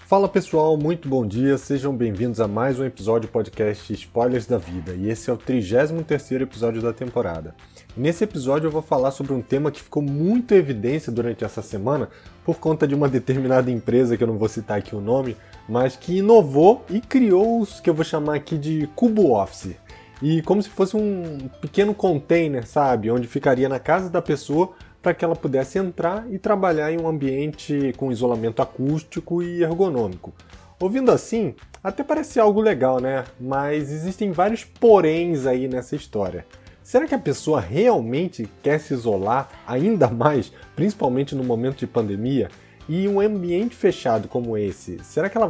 Fala pessoal, muito bom dia, sejam bem-vindos a mais um episódio do podcast Spoilers da Vida, e esse é o 33º episódio da temporada. Nesse episódio eu vou falar sobre um tema que ficou muito em evidência durante essa semana por conta de uma determinada empresa, que eu não vou citar aqui o nome, mas que inovou e criou os que eu vou chamar aqui de Cubo Office. E como se fosse um pequeno container, sabe, onde ficaria na casa da pessoa para que ela pudesse entrar e trabalhar em um ambiente com isolamento acústico e ergonômico. Ouvindo assim, até parece algo legal, né? Mas existem vários poréns aí nessa história. Será que a pessoa realmente quer se isolar ainda mais, principalmente no momento de pandemia? E um ambiente fechado como esse, será que ela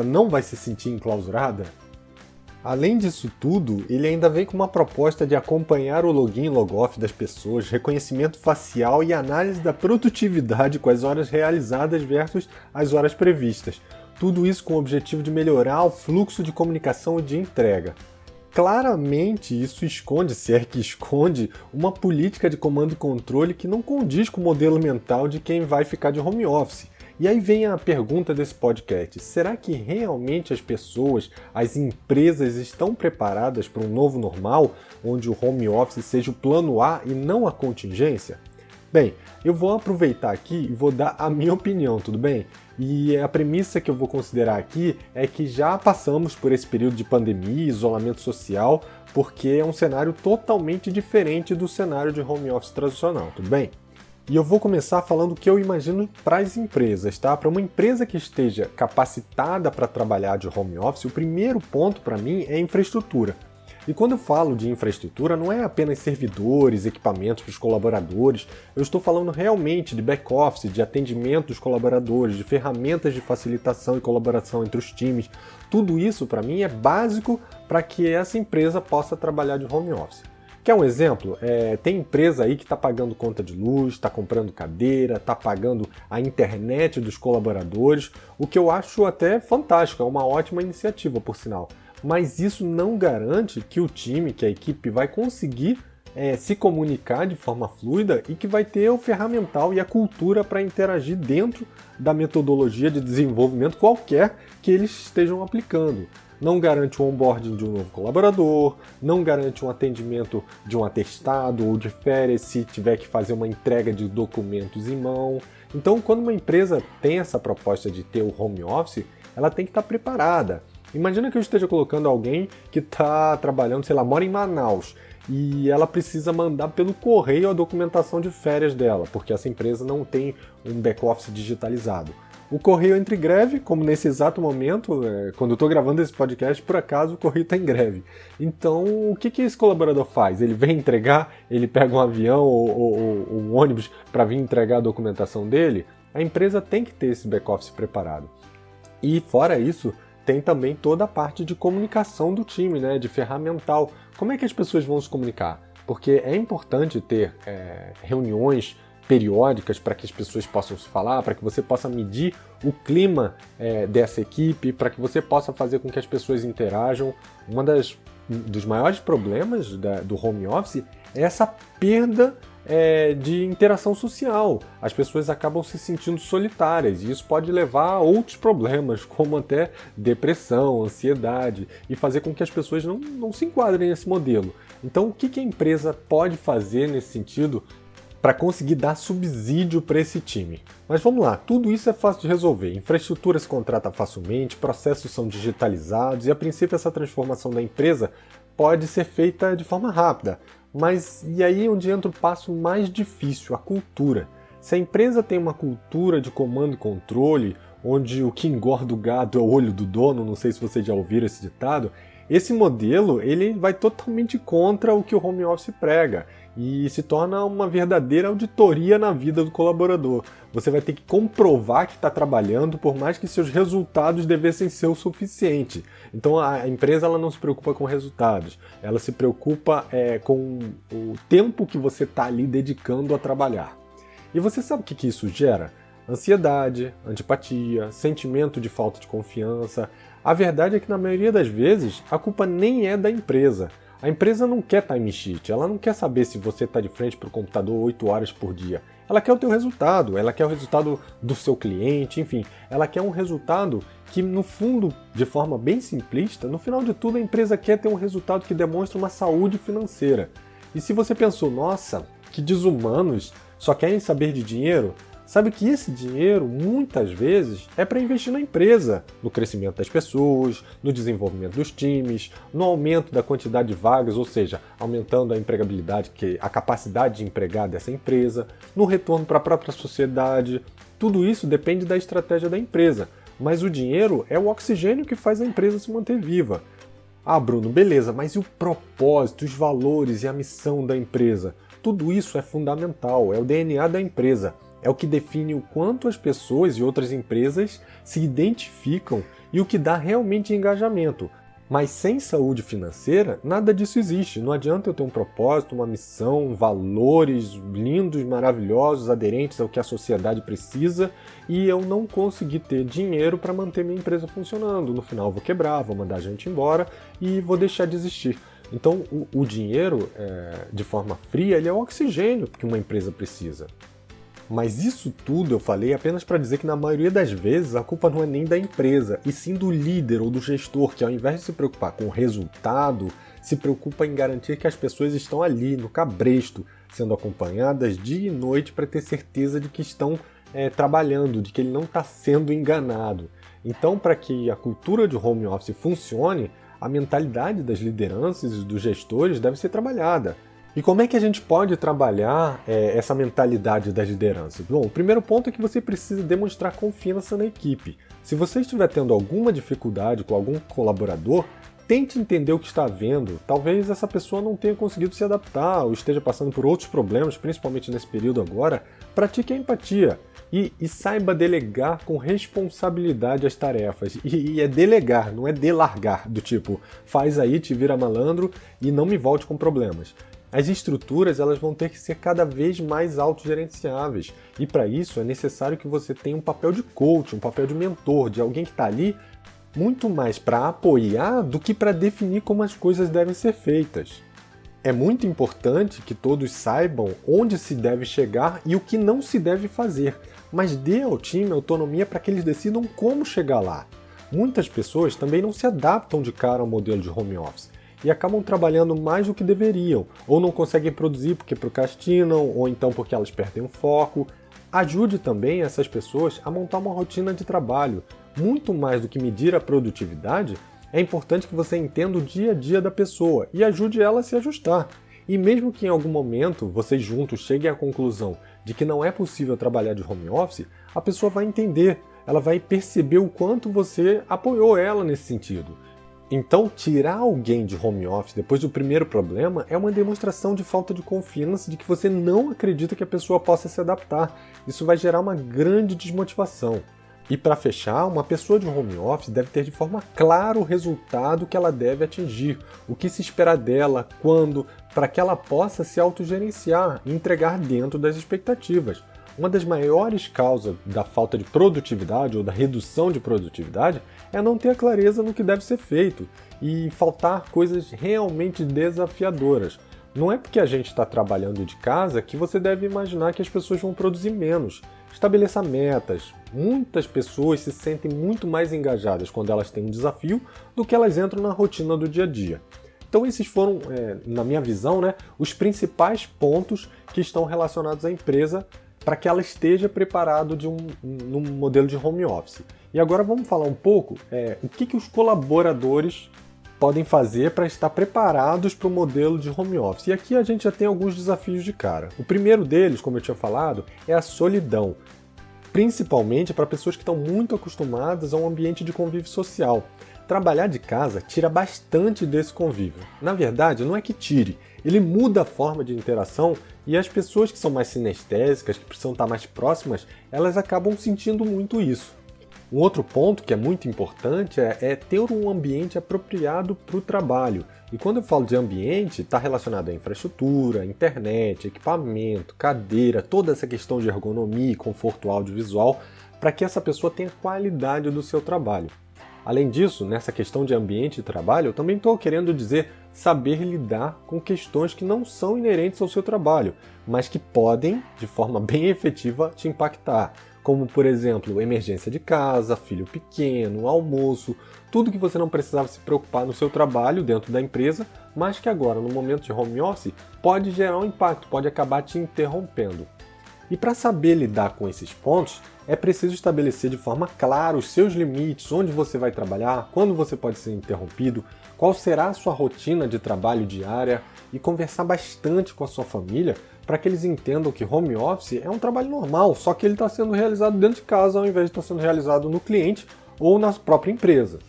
não vai se sentir enclausurada? Além disso tudo, ele ainda vem com uma proposta de acompanhar o login e logoff das pessoas, reconhecimento facial e análise da produtividade com as horas realizadas versus as horas previstas. Tudo isso com o objetivo de melhorar o fluxo de comunicação e de entrega. Claramente isso esconde, se é que esconde, uma política de comando e controle que não condiz com o modelo mental de quem vai ficar de home office. E aí vem a pergunta desse podcast: será que realmente as pessoas, as empresas estão preparadas para um novo normal, onde o home office seja o plano A e não a contingência? Bem, eu vou aproveitar aqui e vou dar a minha opinião, tudo bem? E a premissa que eu vou considerar aqui é que já passamos por esse período de pandemia e isolamento social, porque é um cenário totalmente diferente do cenário de home office tradicional, tudo bem? E eu vou começar falando o que eu imagino para as empresas, tá? Para uma empresa que esteja capacitada para trabalhar de home office, o primeiro ponto para mim é infraestrutura. E quando eu falo de infraestrutura, não é apenas servidores, equipamentos para os colaboradores, eu estou falando realmente de back-office, de atendimento dos colaboradores, de ferramentas de facilitação e colaboração entre os times. Tudo isso, para mim, é básico para que essa empresa possa trabalhar de home office. Quer um exemplo? Tem empresa aí que está pagando conta de luz, está comprando cadeira, está pagando a internet dos colaboradores, o que eu acho até fantástico, é uma ótima iniciativa, por sinal. Mas isso não garante que o time, que a equipe vai conseguir se comunicar de forma fluida e que vai ter o ferramental e a cultura para interagir dentro da metodologia de desenvolvimento qualquer que eles estejam aplicando. Não garante o onboarding de um novo colaborador, não garante um atendimento de um atestado ou de férias se tiver que fazer uma entrega de documentos em mão. Então, quando uma empresa tem essa proposta de ter o home office, ela tem que estar preparada. Imagina que eu esteja colocando alguém que está trabalhando, mora em Manaus, e ela precisa mandar pelo correio a documentação de férias dela, porque essa empresa não tem um back-office digitalizado. O correio entra em greve, como nesse exato momento, quando eu estou gravando esse podcast, por acaso o correio está em greve. Então, o que esse colaborador faz? Ele vem entregar, ele pega um avião ou um ônibus para vir entregar a documentação dele? A empresa tem que ter esse back-office preparado. E fora isso, tem também toda a parte de comunicação do time, né, de ferramental. Como é que as pessoas vão se comunicar? Porque é importante ter reuniões periódicas para que as pessoas possam se falar, para que você possa medir o clima dessa equipe, para que você possa fazer com que as pessoas interajam. Dos maiores problemas do home office é essa perda de interação social. As pessoas acabam se sentindo solitárias e isso pode levar a outros problemas, como até depressão, ansiedade, e fazer com que as pessoas não se enquadrem nesse modelo. Então, o que a empresa pode fazer nesse sentido para conseguir dar subsídio para esse time? Mas vamos lá, tudo isso é fácil de resolver. Infraestrutura se contrata facilmente, processos são digitalizados e a princípio essa transformação da empresa pode ser feita de forma rápida. Mas e aí onde entra o passo mais difícil, a cultura. Se a empresa tem uma cultura de comando e controle, onde o que engorda o gado é o olho do dono, não sei se vocês já ouviram esse ditado, esse modelo ele vai totalmente contra o que o home office prega e se torna uma verdadeira auditoria na vida do colaborador. Você vai ter que comprovar que está trabalhando, por mais que seus resultados devessem ser o suficiente. Então a empresa ela não se preocupa com resultados, ela se preocupa com o tempo que você está ali dedicando a trabalhar. E você sabe o que isso gera? Ansiedade, antipatia, sentimento de falta de confiança. A verdade é que na maioria das vezes a culpa nem é da empresa. A empresa não quer time sheet, ela não quer saber se você está de frente para o computador 8 horas por dia. Ela quer o teu resultado, ela quer o resultado do seu cliente, enfim, ela quer um resultado que, no fundo, de forma bem simplista, no final de tudo a empresa quer ter um resultado que demonstre uma saúde financeira. E se você pensou, nossa, que desumanos, só querem saber de dinheiro, sabe que esse dinheiro, muitas vezes, é para investir na empresa, no crescimento das pessoas, no desenvolvimento dos times, no aumento da quantidade de vagas, ou seja, aumentando a empregabilidade, a capacidade de empregar dessa empresa, no retorno para a própria sociedade. Tudo isso depende da estratégia da empresa, mas o dinheiro é o oxigênio que faz a empresa se manter viva. Ah, Bruno, beleza, mas e o propósito, os valores e a missão da empresa? Tudo isso é fundamental, é o DNA da empresa. É o que define o quanto as pessoas e outras empresas se identificam e o que dá realmente engajamento. Mas sem saúde financeira, nada disso existe. Não adianta eu ter um propósito, uma missão, valores lindos, maravilhosos, aderentes ao que a sociedade precisa e eu não conseguir ter dinheiro para manter minha empresa funcionando. No final eu vou quebrar, vou mandar a gente embora e vou deixar de existir. Então o dinheiro, de forma fria, ele é o oxigênio que uma empresa precisa. Mas isso tudo eu falei apenas para dizer que na maioria das vezes a culpa não é nem da empresa, e sim do líder ou do gestor, que ao invés de se preocupar com o resultado, se preocupa em garantir que as pessoas estão ali, no cabresto, sendo acompanhadas dia e noite para ter certeza de que estão trabalhando, de que ele não está sendo enganado. Então, para que a cultura de home office funcione, a mentalidade das lideranças e dos gestores deve ser trabalhada. E como é que a gente pode trabalhar essa mentalidade das lideranças? Bom, o primeiro ponto é que você precisa demonstrar confiança na equipe. Se você estiver tendo alguma dificuldade com algum colaborador, tente entender o que está havendo. Talvez essa pessoa não tenha conseguido se adaptar ou esteja passando por outros problemas, principalmente nesse período agora. Pratique a empatia e saiba delegar com responsabilidade as tarefas. E é delegar, não é delargar, do tipo, faz aí, te vira malandro e não me volte com problemas. As estruturas elas vão ter que ser cada vez mais autogerenciáveis e para isso é necessário que você tenha um papel de coach, um papel de mentor, de alguém que está ali muito mais para apoiar do que para definir como as coisas devem ser feitas. É muito importante que todos saibam onde se deve chegar e o que não se deve fazer, mas dê ao time autonomia para que eles decidam como chegar lá. Muitas pessoas também não se adaptam de cara ao modelo de home office e acabam trabalhando mais do que deveriam, ou não conseguem produzir porque procrastinam, ou então porque elas perdem o foco. Ajude também essas pessoas a montar uma rotina de trabalho. Muito mais do que medir a produtividade, é importante que você entenda o dia a dia da pessoa e ajude ela a se ajustar. E mesmo que em algum momento vocês juntos cheguem à conclusão de que não é possível trabalhar de home office, a pessoa vai entender, ela vai perceber o quanto você apoiou ela nesse sentido. Então, tirar alguém de home office depois do primeiro problema é uma demonstração de falta de confiança, de que você não acredita que a pessoa possa se adaptar. Isso vai gerar uma grande desmotivação. E para fechar, uma pessoa de home office deve ter de forma clara o resultado que ela deve atingir, o que se espera dela, quando, para que ela possa se autogerenciar e entregar dentro das expectativas. Uma das maiores causas da falta de produtividade ou da redução de produtividade é não ter a clareza no que deve ser feito e faltar coisas realmente desafiadoras. Não é porque a gente está trabalhando de casa que você deve imaginar que as pessoas vão produzir menos. Estabeleça metas. Muitas pessoas se sentem muito mais engajadas quando elas têm um desafio do que elas entram na rotina do dia a dia. Então esses foram, na minha visão, os principais pontos que estão relacionados à empresa para que ela esteja preparada num modelo de home office. E agora vamos falar um pouco o que os colaboradores podem fazer para estar preparados para o modelo de home office. E aqui a gente já tem alguns desafios de cara. O primeiro deles, como eu tinha falado, é a solidão, principalmente para pessoas que estão muito acostumadas a um ambiente de convívio social. Trabalhar de casa tira bastante desse convívio. Na verdade, não é que tire, ele muda a forma de interação e as pessoas que são mais sinestésicas, que precisam estar mais próximas, elas acabam sentindo muito isso. Um outro ponto que é muito importante é ter um ambiente apropriado para o trabalho. E quando eu falo de ambiente, está relacionado à infraestrutura, internet, equipamento, cadeira, toda essa questão de ergonomia e conforto audiovisual, para que essa pessoa tenha qualidade do seu trabalho. Além disso, nessa questão de ambiente de trabalho, eu também estou querendo dizer saber lidar com questões que não são inerentes ao seu trabalho, mas que podem, de forma bem efetiva, te impactar. Como, por exemplo, emergência de casa, filho pequeno, almoço, tudo que você não precisava se preocupar no seu trabalho dentro da empresa, mas que agora, no momento de home office, pode gerar um impacto, pode acabar te interrompendo. E para saber lidar com esses pontos, é preciso estabelecer de forma clara os seus limites, onde você vai trabalhar, quando você pode ser interrompido, qual será a sua rotina de trabalho diária e conversar bastante com a sua família para que eles entendam que home office é um trabalho normal, só que ele está sendo realizado dentro de casa ao invés de estar sendo realizado no cliente ou na própria empresa.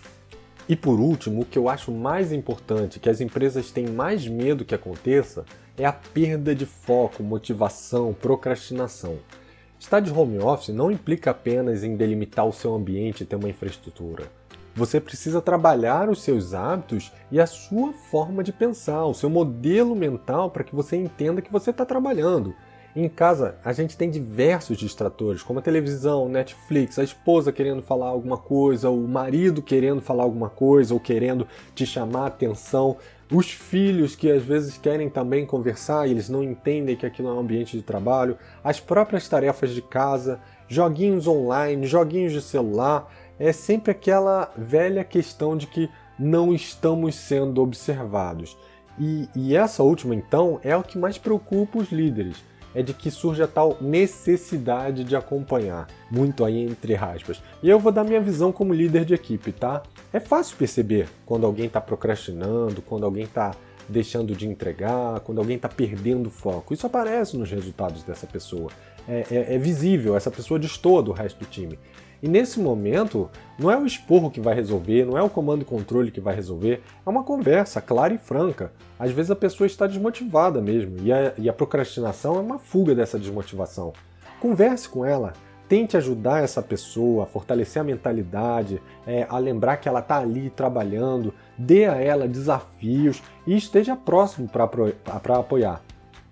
E por último, o que eu acho mais importante, que as empresas têm mais medo que aconteça, é a perda de foco, motivação, procrastinação. Estar de home office não implica apenas em delimitar o seu ambiente e ter uma infraestrutura. Você precisa trabalhar os seus hábitos e a sua forma de pensar, o seu modelo mental para que você entenda que você está trabalhando. Em casa, a gente tem diversos distratores, como a televisão, Netflix, a esposa querendo falar alguma coisa, o marido querendo falar alguma coisa ou querendo te chamar a atenção, os filhos que às vezes querem também conversar e eles não entendem que aquilo é um ambiente de trabalho, as próprias tarefas de casa, joguinhos online, joguinhos de celular, é sempre aquela velha questão de que não estamos sendo observados. E essa última, então, é o que mais preocupa os líderes. É de que surge a tal necessidade de acompanhar, muito aí entre aspas. E eu vou dar minha visão como líder de equipe, tá? É fácil perceber quando alguém está procrastinando, quando alguém está deixando de entregar, quando alguém está perdendo foco. Isso aparece nos resultados dessa pessoa. É visível, essa pessoa destoa do resto do time. E nesse momento, não é o esporro que vai resolver, não é o comando e controle que vai resolver, é uma conversa clara e franca. Às vezes a pessoa está desmotivada mesmo, e a procrastinação é uma fuga dessa desmotivação. Converse com ela, tente ajudar essa pessoa a fortalecer a mentalidade, a lembrar que ela está ali trabalhando, dê a ela desafios e esteja próximo para apoiar.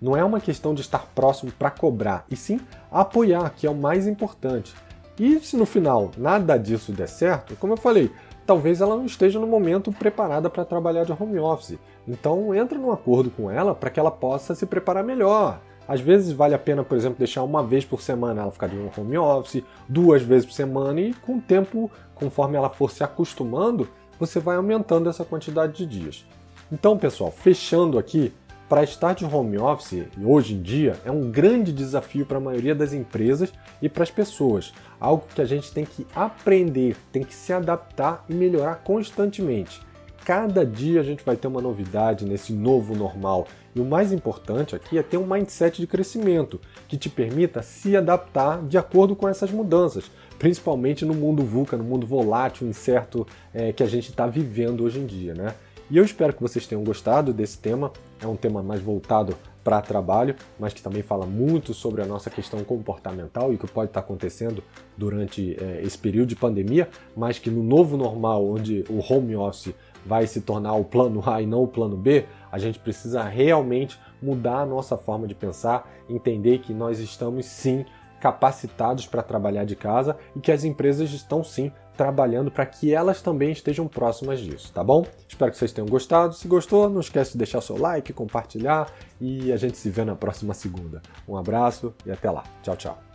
Não é uma questão de estar próximo para cobrar, e sim apoiar, que é o mais importante. E se no final nada disso der certo, como eu falei, talvez ela não esteja no momento preparada para trabalhar de home office. Então entra num acordo com ela para que ela possa se preparar melhor. Às vezes vale a pena, por exemplo, deixar uma vez por semana ela ficar de home office, 2 vezes por semana e com o tempo, conforme ela for se acostumando, você vai aumentando essa quantidade de dias. Então, pessoal, fechando aqui, para estar de home office, hoje em dia, é um grande desafio para a maioria das empresas e para as pessoas. Algo que a gente tem que aprender, tem que se adaptar e melhorar constantemente. Cada dia a gente vai ter uma novidade nesse novo normal. E o mais importante aqui é ter um mindset de crescimento, que te permita se adaptar de acordo com essas mudanças, principalmente no mundo VUCA, no mundo volátil, incerto que a gente está vivendo hoje em dia, né? E eu espero que vocês tenham gostado desse tema. É um tema mais voltado para trabalho, mas que também fala muito sobre a nossa questão comportamental e o que pode estar acontecendo durante esse período de pandemia, mas que no novo normal, onde o home office vai se tornar o plano A e não o plano B, a gente precisa realmente mudar a nossa forma de pensar, entender que nós estamos sim capacitados para trabalhar de casa e que as empresas estão sim trabalhando para que elas também estejam próximas disso, tá bom? Espero que vocês tenham gostado. Se gostou, não esquece de deixar o seu like, compartilhar e a gente se vê na próxima segunda. Um abraço e até lá. Tchau, tchau.